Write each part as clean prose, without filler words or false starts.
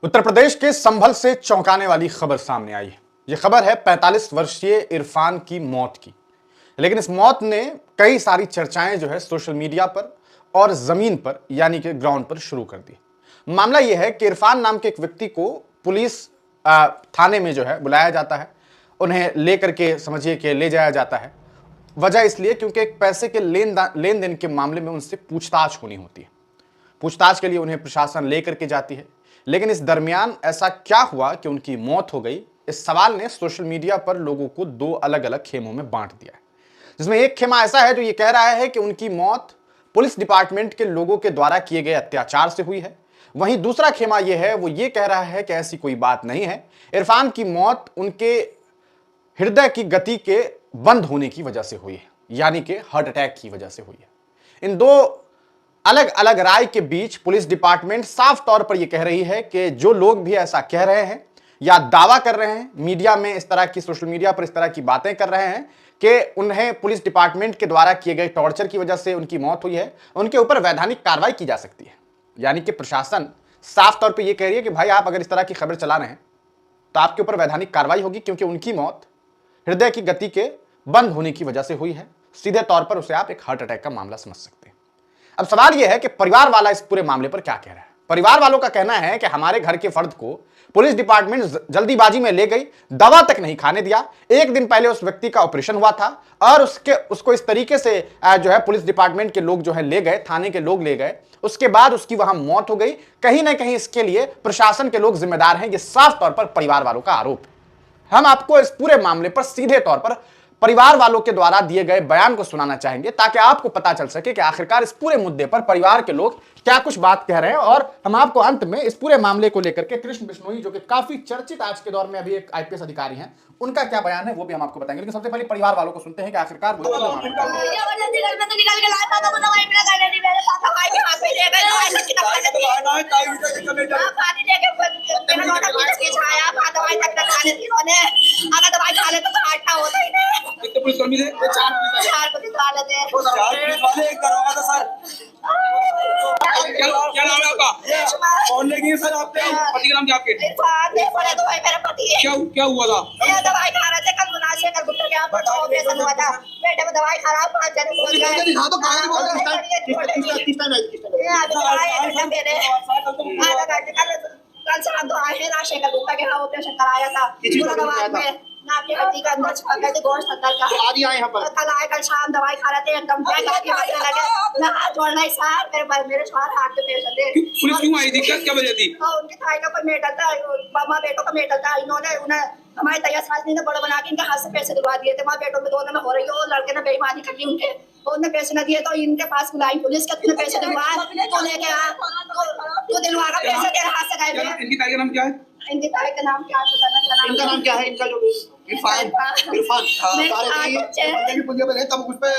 उत्तर प्रदेश के संभल से चौंकाने वाली खबर सामने आई है। यह खबर है 45 वर्षीय इरफान की मौत की। लेकिन इस मौत ने कई सारी चर्चाएं जो है सोशल मीडिया पर और जमीन पर यानी कि ग्राउंड पर शुरू कर दी। मामला यह है कि इरफान नाम के एक व्यक्ति को पुलिस थाने में जो है बुलाया जाता है। उन्हें लेकर के समझिए कि ले जाया जाता है। वजह इसलिए क्योंकि एक पैसे के लेन देन के मामले में उनसे पूछताछ होनी होती है। पूछताछ के लिए उन्हें प्रशासन लेकर के जाती है। लेकिन इस दरमियान ऐसा क्या हुआ कि उनकी मौत हो गई, इस सवाल ने सोशल मीडिया पर लोगों को दो अलग अलग खेमों में बांट दिया है। जिसमें एक खेमा ऐसा है जो ये कह रहा है कि उनकी मौत पुलिस डिपार्टमेंट के लोगों के द्वारा किए गए अत्याचार से हुई है। वहीं दूसरा खेमा यह है, वो ये कह रहा है कि ऐसी कोई बात नहीं है, इरफान की मौत उनके हृदय की गति के बंद होने की वजह से हुई है, यानी कि हार्ट अटैक की वजह से हुई है। इन दो अलग अलग राय के बीच पुलिस डिपार्टमेंट साफ तौर पर यह कह रही है कि जो लोग भी ऐसा कह रहे हैं या दावा कर रहे हैं, मीडिया में इस तरह की, सोशल मीडिया पर इस तरह की बातें कर रहे हैं कि उन्हें पुलिस डिपार्टमेंट के द्वारा किए गए टॉर्चर की वजह से उनकी मौत हुई है, उनके ऊपर वैधानिक कार्रवाई की जा सकती है। यानी कि प्रशासन साफ तौर पर यह कह रही है कि भाई आप अगर इस तरह की खबर चला रहे हैं तो आपके ऊपर वैधानिक कार्रवाई होगी, क्योंकि उनकी मौत हृदय की गति के बंद होने की वजह से हुई है। सीधे तौर पर उसे आप एक हार्ट अटैक का मामला समझ सकते हैं। अब सवाल यह है कि परिवार वाला इस पूरे मामले पर क्या कह रहा है। परिवार वालों का कहना है कि हमारे घर के फर्द को पुलिस डिपार्टमेंट जल्दीबाजी में ले गई, दवा तक नहीं खाने दिया। एक दिन पहले उस व्यक्ति का ऑपरेशन हुआ था और उसको इस तरीके से जो है पुलिस डिपार्टमेंट के लोग जो है ले गए, थाने के लोग ले गए। उसके बाद उसकी वहां मौत हो गई। कहीं ना कहीं इसके लिए प्रशासन के लोग जिम्मेदार हैं, यह साफ तौर पर परिवार वालों का आरोप है। हम आपको इस पूरे मामले पर सीधे तौर पर परिवार वालों के द्वारा दिए गए बयान को सुनाना चाहेंगे, ताकि आपको पता चल सके कि आखिरकार इस पूरे मुद्दे पर परिवार के लोग क्या कुछ बात कह रहे हैं। और हम आपको अंत में इस पूरे मामले को लेकर के कृष्ण बिश्नोई, जो कि काफी चर्चित आज के दौर में अभी एक आईपीएस अधिकारी हैं, उनका क्या बयान है वो भी हम आपको बताएंगे। लेकिन सबसे पहले परिवार वालों को सुनते हैं कि आखिरकार पुलिसकर्मी थे, चार पुलिस वाले थे, एक दरोगा था सर। क्या नाम है आपका? कौन ले गई सर आपके? पति का नाम क्या आपके? मेरा पति है। क्या हुआ था? दवाई खा रहे थे, कल मुनासिब कल गुप्ता के यहाँ ऑपरेशन हुआ था। बेटे में दवाई खा रहा, 5 जने बोल गए। दिखा दो कहां बोल रहे कल शाम तो आए हैं, राजशेखर गुप्ता के यहाँ ऑपरेशन कराया था। पूरा दवाई में नाक के हड्डी का अंदर छपा गए थे, गोश्त अंदर का। आज आए यहाँ पर? कल आए, कल शाम दवाई खा रहे थे, एकदम लगे मैं हाथ जोड़ना ही सर, मेरे सारे हाथ के पेशेंट थे। पुलिस क्यों आई थी? क्या वजह थी? उनके थाई का कोई मेडल था, मामा बेटों का मेडल था। इन्होंने उन्हें हमारी तैयार साजनी ने बड़ा बना के इनके हाथ से पैसे दिलवा दिए थे। माँ बेटों में दोनों में हो रही हो, लड़के ने बेईमानी कर दी उनके, उन्होंने पैसे न दिए तो इनके पास बुलाई पुलिस के, तुमने पैसे दिलवाए तो लेके आ, तो दिलवा कर पैसे तेरे हाथ से गए। इनकी ताई का नाम क्या है? इनकी ताई का नाम क्या है? इनका नाम क्या है? इनका जो इरफान तब उस पे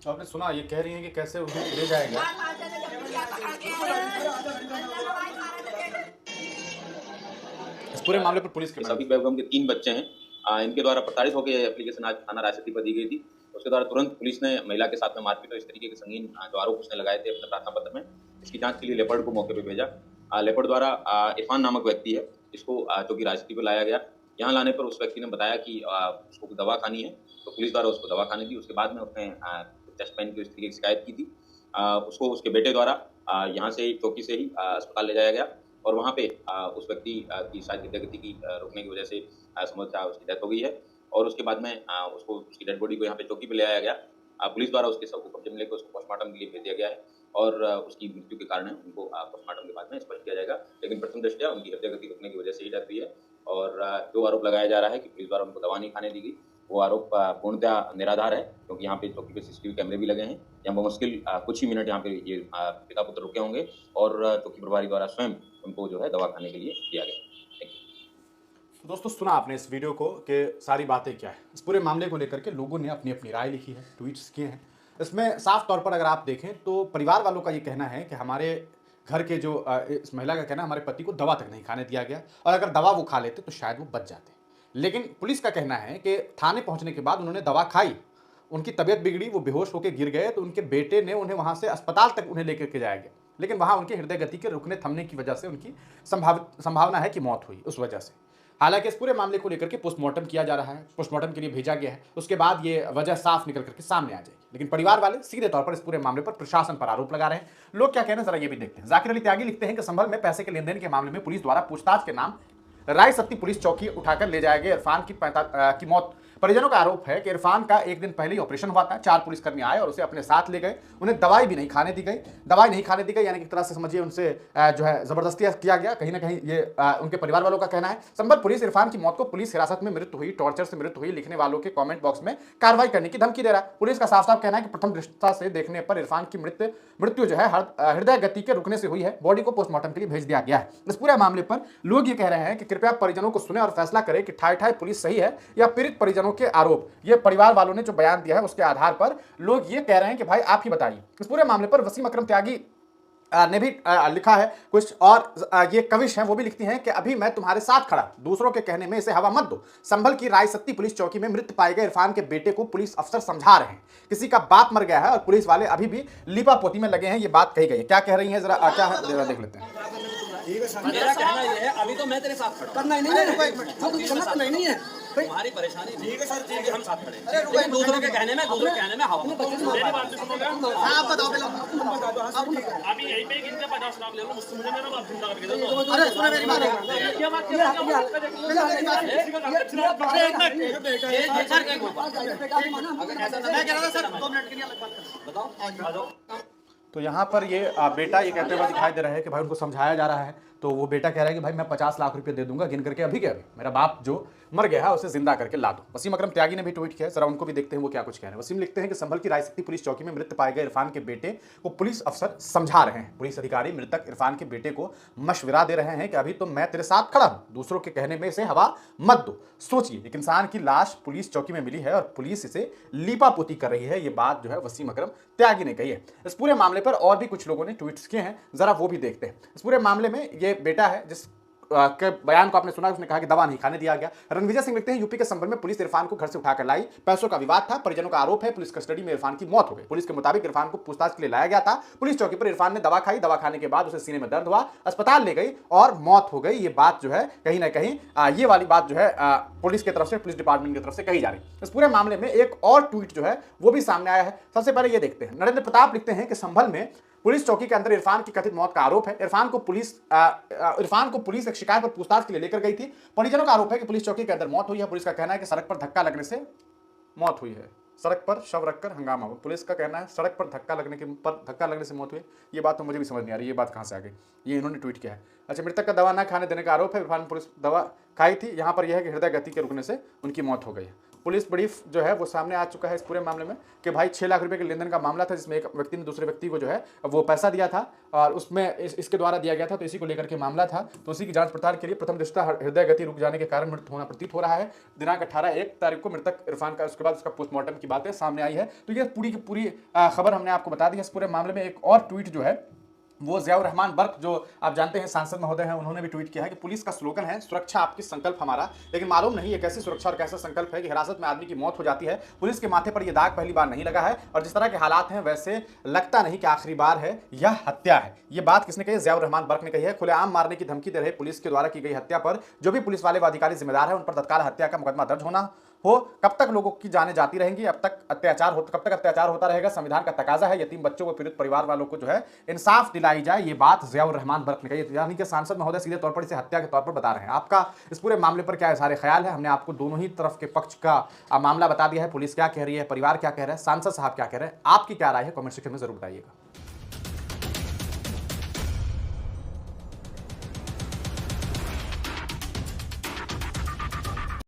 आपने सुना, ये कह रही है कि कैसे उन्हें ले जाएगा। इस पूरे मामले पर पुलिस के सभी बेगम के 3 बच्चे हैं। इनके द्वारा प्रताड़ित होकर एप्लीकेशन आज थाना रायसती पर दी गई थी। उसके द्वारा तुरंत पुलिस ने महिला के साथ में मारपीट और इस तरीके के संगीन जो आरोप उसने लगाए थे अपने प्रार्थना पत्र में, इसकी जांच के लिए लेपर्ड को मौके पर भेजा। लेपर्ड द्वारा इरफान नामक व्यक्ति है, इसको जो कि रायसती पर लाया गया। यहाँ लाने पर उस व्यक्ति ने बताया कि उसको दवा खानी है, तो पुलिस द्वारा उसको दवा खानी थी। उसके बाद में उसने चेस्ट पेन की इस तरीके की शिकायत की थी। उसको उसके बेटे द्वारा यहाँ से चौकी से ही अस्पताल ले जाया गया और वहाँ पे उस व्यक्ति की शायद हृदय गति की रुकने की वजह से संभवतः उसकी डेथ हो गई है। और उसके बाद में उसको उसकी डेड बॉडी को यहाँ पे चौकी पे ले आया गया। पुलिस द्वारा उसके शव को कब्जे में लेकर उसको पोस्टमार्टम के लिए भेज दिया गया है और उसकी मृत्यु के कारण उनको पोस्टमार्टम के बाद में स्पष्ट किया जाएगा। लेकिन प्रथम दृष्टया उनकी हृदय गति रुकने की वजह से ही डेथ हुई है। और जो आरोप लगाया जा रहा है कि पुलिस द्वारा उनको दवा नहीं खाने दी गई, वो आरोप पूर्णतः निराधार है, क्योंकि यहाँ पे चौकी पे सीसीटीवी कैमरे भी लगे हैं। यहाँ मुश्किल कुछ ही मिनट यहाँ पे ये पिता पुत्र रुके होंगे और चौकी प्रभारी द्वारा स्वयं उनको जो है दवा खाने के लिए दिया गया। तो दोस्तों, सुना आपने इस वीडियो को कि सारी बातें क्या है। इस पूरे मामले को लेकर के लोगों ने अपनी अपनी राय लिखी है, ट्वीट्स किए हैं। इसमें साफ तौर पर अगर आप देखें तो परिवार वालों का ये कहना है कि हमारे घर के जो इस महिला का कहना है, हमारे पति को दवा तक नहीं खाने दिया गया और अगर दवा वो खा लेते तो शायद वो बच जाते। लेकिन पुलिस का कहना है कि थाने पहुंचने के बाद उन्होंने दवा खाई, उनकी तबीयत बिगड़ी, वो बेहोश होकर गिर गए, तो उनके बेटे ने उन्हें वहां से अस्पताल तक उन्हें लेकर के जाया गया। लेकिन वहां उनके हृदय गति के रुकने थमने की वजह से उनकी संभावना है कि मौत हुई उस वजह से। हालांकि इस पूरे मामले को लेकर के पोस्टमार्टम किया जा रहा है, पोस्टमार्टम के लिए भेजा गया है, उसके बाद ये वजह साफ निकल करके सामने आ जाएगी। लेकिन परिवार वाले सीधे तौर पर इस पूरे मामले पर प्रशासन पर आरोप लगा रहे हैं। लोग क्या कह रहे हैं जरा ये भी देखते हैं। जाकिर अली त्यागी लिखते हैं कि संभल में पैसे के लेन देन के मामले में पुलिस द्वारा पूछताछ के नाम राय सत्ती पुलिस चौकी उठाकर ले जाए गए इरफान की मौत। परिजनों का आरोप है कि इरफान का एक दिन पहले ही ऑपरेशन हुआ था। 4 पुलिसकर्मी आए और उसे अपने साथ ले गए। उन्हें दवाई भी नहीं खाने दी गई। दवाई नहीं खाने दी गई यानी कि एक तरह से समझिए उनसे जो है जबरदस्ती किया गया। कहीं ना कहीं ये उनके परिवार वालों का कहना है। संभल पुलिस इरफान की मौत को पुलिस हिरासत में मृत्यु हुई, टॉर्चर से मृत्यु हुई लिखने वालों के कमेंट बॉक्स में कार्रवाई करने की धमकी दे रहा है। पुलिस का साफ साफ कहना है कि प्रथम दृष्टता से देखने पर इरफान की मृत्यु जो है हृदय गति के रुकने से हुई है। बॉडी को पोस्टमार्टम के लिए भेज दिया गया है। इस पूरे मामले पर लोग ये कह रहे हैं कि कृपया परिजनों को सुने और फैसला करें कि ठाई ठाई पुलिस सही है या पीड़ित परिजनों के आरोप। ये परिवार वालों ने जो बयान दिया है उसके आधार पर लोग ये कह रहे हैं कि भाई आप ही बताइए। इस पूरे मामले पर वसीम अकरम त्यागी ने भी लिखा है कुछ, और ये कविश हैं वो भी लिखती हैं कि अभी मैं तुम्हारे साथ खड़ा, दूसरों के कहने में इसे हवा मत दो। संभल की राय सत्ती पुलिस चौकी में मृत पाए गए इरफान के बेटे को पुलिस अफसर समझा रहे हैं। किसी का बाप मर गया है और पुलिस वाले अभी भी लीपा पोती में लगे हैं। ये बात कही गई है। क्या कह रही है जरा क्या है देख लेते हैं। मेरा कहना ये है अभी तो मैं तेरे साथ खड़ा करना नहीं है तुम्हारी परेशानी ठीक है सर, ठीक है हम साथ खड़े हैं। लेकिन दूसरों के कहने में हवा मेरी बात भी सुनोगे आप बताओ अभी यहीं पे इनके 50 लाख ले लो मुझसे, मुझे मेरा बात सुनना करके दो। अरे सुनो मेरी बात क्या बात कर रहे हो सर? एक मैं कह रहा था सर 2 मिनट के लिए अलग बात कर बताओ आ जाओ। तो यहाँ पर ये बेटा ये कहते हुए दिखाई दे रहा है कि भाई उनको समझाया जा रहा है। तो वो बेटा कह रहा है कि भाई मैं 50 लाख रुपए दे दूंगा गिन करके अभी के अभी, मेरा बाप जो मर गया है उसे जिंदा करके ला दो। वसीम अकरम त्यागी ने भी ट्वीट किया है, जरा उनको भी देखते हैं वो क्या कुछ कह रहे हैं। वसीम लिखते हैं कि संभल की राय सत्ती पुलिस चौकी में मृत पाए गए इरफान के बेटे को पुलिस अफसर समझा रहे हैं। पुलिस अधिकारी मृतक इरफान के बेटे को मशविरा दे रहे हैं कि अभी तो मैं तेरे साथ खड़ा हूं, दूसरों के कहने में इसे हवा मत दो। सोचिए, एक इंसान की लाश पुलिस चौकी में मिली है और पुलिस इसे लीपापोती कर रही है। ये बात जो है वसीम अकरम त्यागी ने कही है। इस पूरे मामले पर और भी कुछ लोगों ने ट्वीट्स किए हैं, जरा वो भी देखते हैं। इस पूरे मामले में ये बेटा है जिस के बयान को आपने सुना, उसने कहा कि दवा नहीं खाने दिया गया। रणविजय सिंह लिखते हैं यूपी के संभल में पुलिस इरफान को घर से उठाकर लाई, पैसों का विवाद था, परिजनों का आरोप है पुलिस कस्टडी में इरफान की मौत हो गई। पुलिस के मुताबिक इरफान को पूछताछ के लिए लाया गया था। पुलिस चौकी पर इरफान ने दवा खाई, दवा खाने के बाद उसे सीने में दर्द हुआ, अस्पताल ले गई और मौत हो गई। ये बात जो है कहीं ना कहीं ये वाली बात जो है पुलिस की तरफ से, पुलिस डिपार्टमेंट की तरफ से कही जा रही है। इस पूरे मामले में एक और ट्वीट जो है वो भी सामने आया है। सबसे पहले ये देखते हैं। नरेंद्र प्रताप लिखते हैं कि संभल में पुलिस चौकी के अंदर इरफान की कथित मौत का आरोप है। इरफान को पुलिस एक शिकायत पर पूछताछ के लिए लेकर गई थी। परिजनों का आरोप है कि पुलिस चौकी के अंदर मौत हुई है। पुलिस का कहना है कि सड़क पर धक्का लगने से मौत हुई है, सड़क पर शव रखकर हंगामा हुआ। पुलिस का कहना है सड़क पर धक्का लगने से मौत हुई। ये बात तो मुझे भी समझ नहीं आ रही, ये बात कहाँ से आ गई, ये इन्होंने ट्वीट किया है। अच्छा, मृतक का दवा न खाने देने का आरोप है। इरफान पुलिस दवा खाई थी, यहाँ पर यह है कि हृदय गति के रुकने से उनकी मौत हो गई है। पुलिस ब्रीफ जो है वो सामने आ चुका है इस पूरे मामले में कि भाई 6 लाख रुपए के लेन देन का मामला था, जिसमें एक व्यक्ति ने दूसरे व्यक्ति को जो है वो पैसा दिया था और उसमें इसके द्वारा दिया गया था। तो इसी को लेकर के मामला था। तो उसी की जांच पड़ताल के लिए प्रथम दृष्टया हृदय गति रुक जाने के कारण मृत्यु होना प्रतीत हो रहा है। दिनांक 1 तारीख को मृतक इरफान का, उसके बाद उसका पोस्टमार्टम की बातें सामने आई है। तो ये पूरी की पूरी खबर हमने आपको बता दी है। इस पूरे मामले में एक और ट्वीट जो है वो ज़ियाउर रहमान बर्क, जो आप जानते हैं सांसद महोदय हैं, उन्होंने भी ट्वीट किया है कि पुलिस का स्लोगन है सुरक्षा आपकी संकल्प हमारा। लेकिन मालूम नहीं है कैसी सुरक्षा और कैसा संकल्प है कि हिरासत में आदमी की मौत हो जाती है। पुलिस के माथे पर यह दाग पहली बार नहीं लगा है और जिस तरह के हालात हैं वैसे लगता नहीं कि आखिरी बार है, यह हत्या है। ये बात किसने कही? ज़ियाउर रहमान बर्क ने कही है। खुलेआम मारने की धमकी दे रहे पुलिस के द्वारा की गई हत्या पर जो भी पुलिस वाले व अधिकारी जिम्मेदार है उन पर तत्काल हत्या का मुकदमा दर्ज होना हो। कब तक लोगों की जानें जाती रहेंगी, कब तक अत्याचार होता रहेगा? संविधान का तकाजा है यतीम बच्चों व पीड़ित परिवार वालों को जो है इंसाफ दिलाई जाए। ये बात ज़ियाउर रहमान बर्क ने कही। यानी कि सांसद महोदय सीधे तौर पर इसे हत्या के तौर पर बता रहे हैं। आपका इस पूरे मामले पर क्या सारे ख्याल है? हमने आपको दोनों ही तरफ के पक्ष का मामला बता दिया है। पुलिस क्या कह रही है, परिवार क्या कह रहा है, सांसद साहब क्या कह रहे हैं, आपकी क्या राय है? कमेंट सेक्शन में जरूर बताइएगा।